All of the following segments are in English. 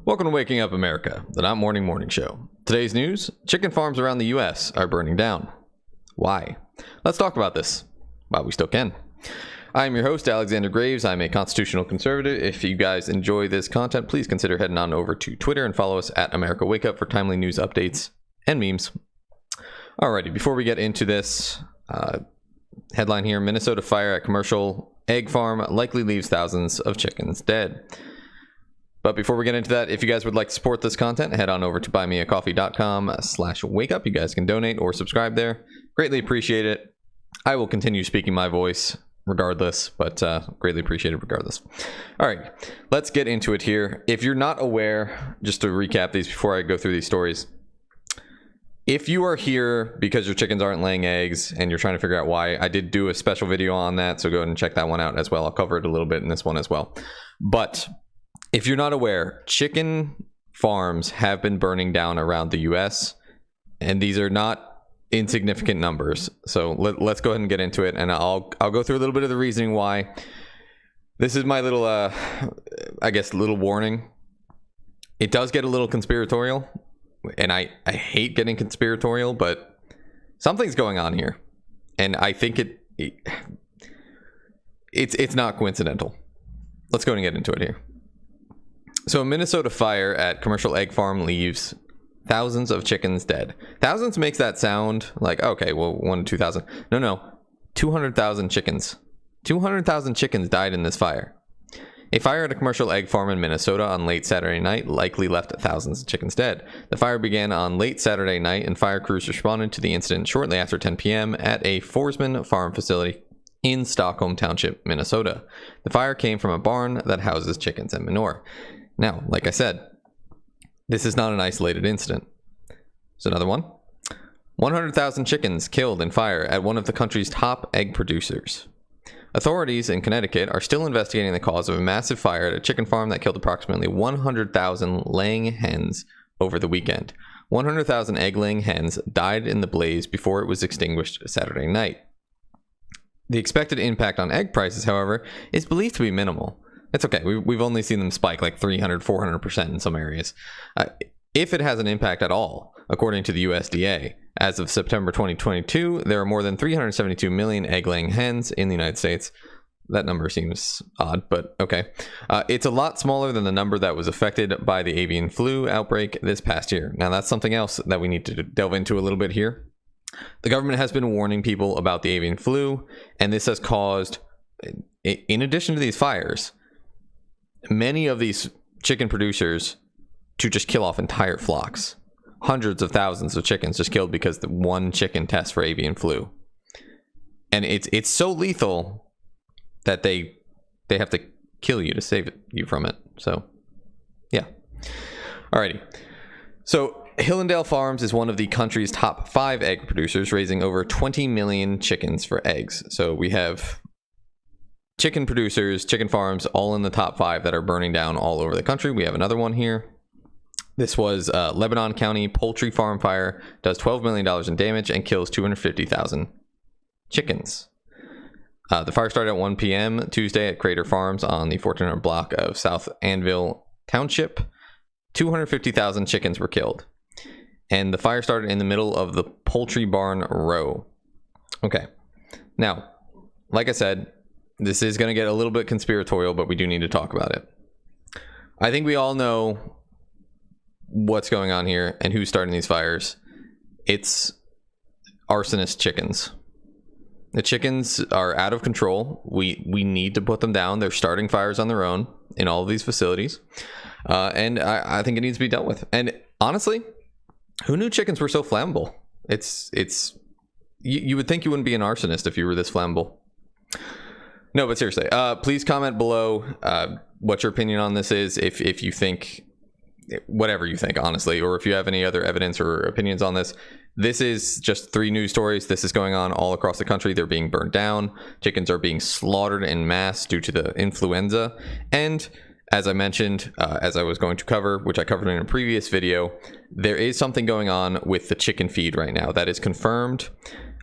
Welcome to Waking Up America, the Not Morning Show. Today's news, chicken farms around the US are burning down. Why? Let's talk about this while we still can. I'm your host, Alexander Graves. I'm a constitutional conservative. If you guys enjoy this content, please consider heading on over to Twitter and follow us at America Wake Up for timely news updates and memes. Alrighty, before we get into this, headline here, Minnesota fire at commercial egg farm likely leaves thousands of chickens dead. But before we get into that, if you guys would like to support this content, head on over to buymeacoffee.com/wakeup. You guys can donate or subscribe there. Greatly appreciate it. I will continue speaking my voice regardless, but greatly appreciate it regardless. All right, let's get into it here. If you're not aware, just to recap these before I go through these stories, if you are here because your chickens aren't laying eggs and you're trying to figure out why, I did do a special video on that, so go ahead and check that one out as well. I'll cover it a little bit in this one as well. But if you're not aware, chicken farms have been burning down around the US, and these are not insignificant numbers. So let's go ahead and get into it, and I'll go through a little bit of the reasoning why. This is my little, I guess, little warning. It does get a little conspiratorial, and I hate getting conspiratorial, but something's going on here, and I think it's not coincidental. Let's go ahead and get into it here. So a Minnesota fire at commercial egg farm leaves thousands of chickens dead. Thousands makes that sound like, okay, well, 1,000 to 2,000. No, 200,000 chickens. 200,000 chickens died in this fire. A fire at a commercial egg farm in Minnesota on late Saturday night likely left thousands of chickens dead. The fire began on late Saturday night, and fire crews responded to the incident shortly after 10 p.m. at a Forsman farm facility in Stockholm Township, Minnesota. The fire came from a barn that houses chickens and manure. Now, like I said, this is not an isolated incident. There's another one. 100,000 chickens killed in fire at one of the country's top egg producers. Authorities in Connecticut are still investigating the cause of a massive fire at a chicken farm that killed approximately 100,000 laying hens over the weekend. 100,000 egg-laying hens died in the blaze before it was extinguished Saturday night. The expected impact on egg prices, however, is believed to be minimal. It's okay. We've only seen them spike like 300, 400% in some areas. If it has an impact at all, according to the USDA, as of September 2022, there are more than 372 million egg-laying hens in the United States. That number seems odd, but okay. It's a lot smaller than the number that was affected by the avian flu outbreak this past year. Now, that's something else that we need to delve into a little bit here. The government has been warning people about the avian flu, and this has caused, in addition to these fires, many of these chicken producers to just kill off entire flocks. Hundreds of thousands of chickens just killed because the one chicken tests for avian flu. And it's so lethal that they have to kill you to save you from it. So, yeah. Alrighty. So, Hillendale Farms is one of the country's top 5 egg producers, raising over 20 million chickens for eggs. So, we have chicken producers, chicken farms, all in the top 5 that are burning down all over the country. We have another one here. This was Lebanon County poultry farm fire, does $12 million in damage and kills 250,000 chickens. The fire started at 1 p.m. Tuesday at Crater Farms on the 1400 block of South Anvil Township. 250,000 chickens were killed. And the fire started in the middle of the poultry barn row. Okay. Now, like I said, this is going to get a little bit conspiratorial, but we do need to talk about it. I think we all know what's going on here and who's starting these fires. It's arsonist chickens. The chickens are out of control. We need to put them down. They're starting fires on their own in all of these facilities. And I think it needs to be dealt with. And honestly, who knew chickens were so flammable? You would think you wouldn't be an arsonist if you were this flammable. No, but seriously, please comment below what your opinion on this is. If you think, whatever you think, honestly, or if you have any other evidence or opinions on this. This is just 3 news stories. This is going on all across the country. They're being burned down. Chickens are being slaughtered en masse due to the influenza. And as I mentioned, as I was going to cover, which I covered in a previous video, there is something going on with the chicken feed right now. That is confirmed.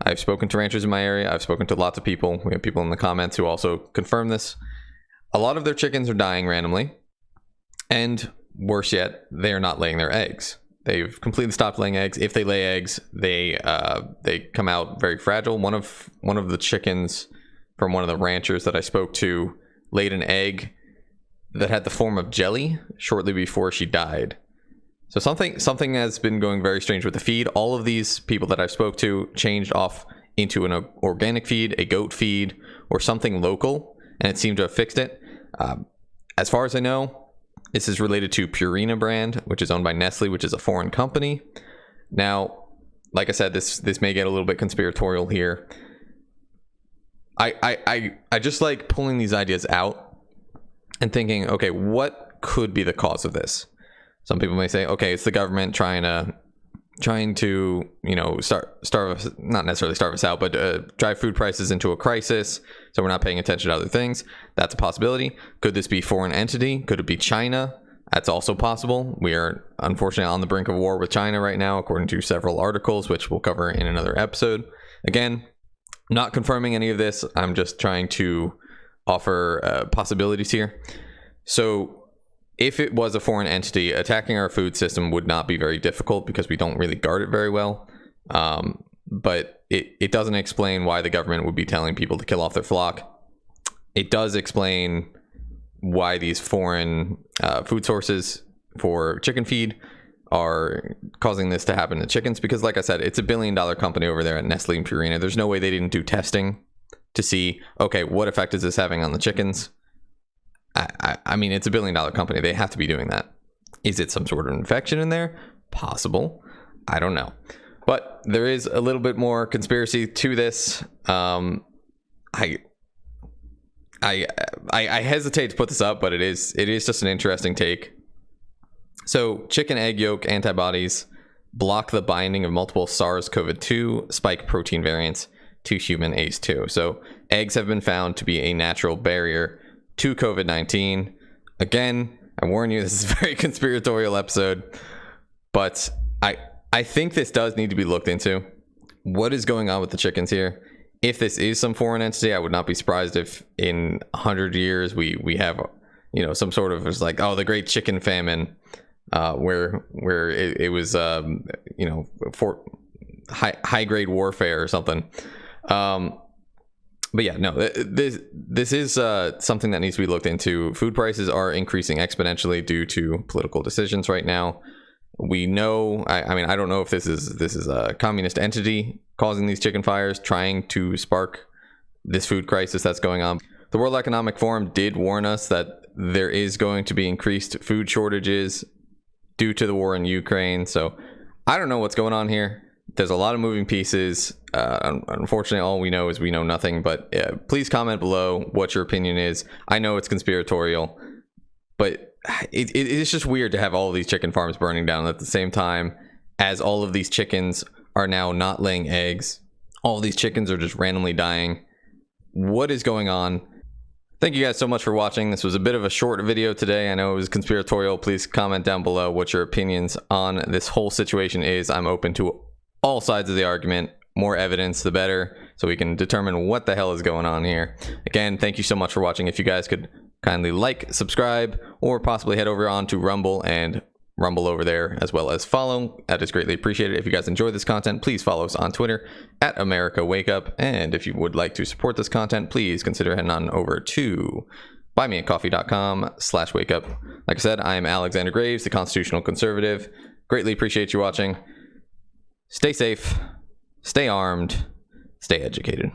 I've spoken to ranchers in my area. I've spoken to lots of people. We have people in the comments who also confirm this. A lot of their chickens are dying randomly. And worse yet, they are not laying their eggs. They've completely stopped laying eggs. If they lay eggs, they come out very fragile. One of the chickens from one of the ranchers that I spoke to laid an egg that had the form of jelly shortly before she died. So something has been going very strange with the feed. All of these people that I spoke to changed off into an organic feed, a goat feed, or something local, and it seemed to have fixed it. As far as I know, this is related to Purina brand, which is owned by Nestle, which is a foreign company. Now, like I said, this may get a little bit conspiratorial here. I just like pulling these ideas out and thinking, okay, what could be the cause of this? Some people may say, okay, it's the government trying to not necessarily starve us out, but drive food prices into a crisis, so we're not paying attention to other things. That's a possibility. Could this be foreign entity? Could it be China? That's also possible. We are unfortunately on the brink of war with China right now, according to several articles, which we'll cover in another episode. Again, not confirming any of this. I'm just trying to offer possibilities here. So if it was a foreign entity, attacking our food system would not be very difficult because we don't really guard it very well. But it doesn't explain why the government would be telling people to kill off their flock. It does explain why these foreign food sources for chicken feed are causing this to happen to chickens, because like I said, it's $1 billion company over there at Nestle and Purina. There's no way they didn't do testing to see, okay, what effect is this having on the chickens? I mean, it's $1 billion company. They have to be doing that. Is it some sort of infection in there? Possible. I don't know. But there is a little bit more conspiracy to this. I hesitate to put this up, but it is just an interesting take. So chicken egg yolk antibodies block the binding of multiple SARS-CoV-2 spike protein variants to human ACE2. So eggs have been found to be a natural barrier to COVID-19. Again, I warn you, this is a very conspiratorial episode, but I think this does need to be looked into. What is going on with the chickens here? If this is some foreign entity, I would not be surprised if in 100 years we have, some sort of, it's like, oh, the great chicken famine, where it was, for high grade warfare or something. But yeah, no, this is something that needs to be looked into. Food prices are increasing exponentially due to political decisions right now. We know, I mean, I don't know if this is a communist entity causing these chicken fires, trying to spark this food crisis that's going on. The World Economic Forum did warn us that there is going to be increased food shortages due to the war in Ukraine. So I don't know what's going on here. There's a lot of moving pieces. Unfortunately, all we know is we know nothing. But please comment below what your opinion is. I know it's conspiratorial, but it's just weird to have all of these chicken farms burning down at the same time as all of these chickens are now not laying eggs. All of these chickens are just randomly dying. What is going on? Thank you guys so much for watching. This was a bit of a short video today. I know it was conspiratorial. Please comment down below what your opinions on this whole situation is. I'm open to all sides of the argument. More evidence, the better, so we can determine what the hell is going on here. Again, thank you so much for watching. If you guys could kindly like, subscribe, or possibly head over on to Rumble and rumble over there, as well as follow. That is greatly appreciated. If you guys enjoy this content, please follow us on Twitter at AmericaWakeUp. And if you would like to support this content, please consider heading on over to buymeacoffee.com/wakeup. Like I said, I am Alexander Graves, the Constitutional Conservative. Greatly appreciate you watching. Stay safe, stay armed, stay educated.